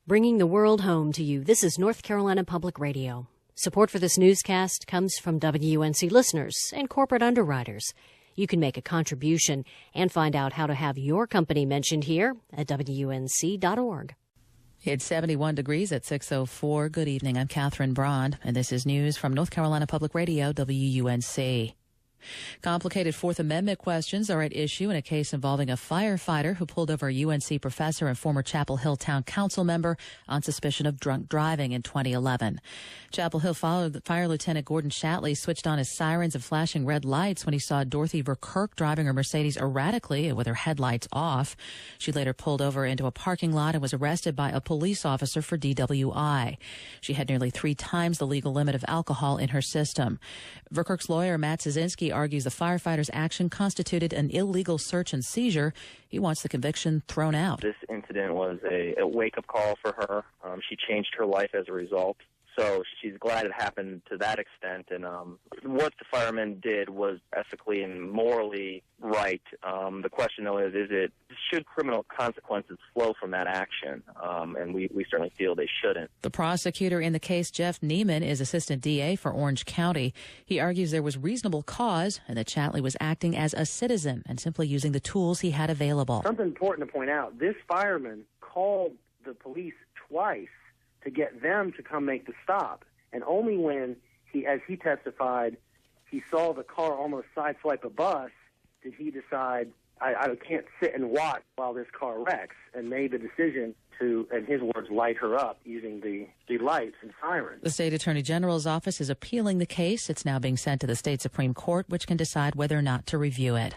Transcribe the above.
Bringing the world home to you, this is North Carolina Public Radio. Support for this newscast comes from WUNC listeners and corporate underwriters. You can make a contribution and find out how to have your company mentioned here at WUNC.org. It's 71 degrees at 6:04. Good evening. I'm Catherine Braun, and this is news from North Carolina Public Radio, WUNC. Complicated Fourth Amendment questions are at issue in a case involving a firefighter who pulled over a UNC professor and former Chapel Hill Town Council member on suspicion of drunk driving in 2011. Chapel Hill Fire Lieutenant Gordon Shatley switched on his sirens and flashing red lights when he saw Dorothy Verkerk driving her Mercedes erratically with her headlights off. She later pulled over into a parking lot and was arrested by a police officer for DWI. She had nearly 3 times the legal limit of alcohol in her system. Verkerk's lawyer, Matt Suczynski, argues the firefighter's action constituted an illegal search and seizure. He wants the conviction thrown out. This incident was a wake-up call for her. She changed her life as a result. So she's glad it happened to that extent. And what the firemen did was ethically and morally right. The question, though, is should criminal consequences flow from that action? And we certainly feel they shouldn't. The prosecutor in the case, Jeff Nieman, is assistant DA for Orange County. He argues there was reasonable cause and that Shatley was acting as a citizen and simply using the tools he had available. Something important to point out, this fireman called the police twice to get them to come make the stop. And only when as he testified, he saw the car almost sideswipe a bus, did he decide, I can't sit and watch while this car wrecks, and made the decision to, in his words, light her up using the lights and sirens. The State Attorney General's office is appealing the case. It's now being sent to the state Supreme Court, which can decide whether or not to review it.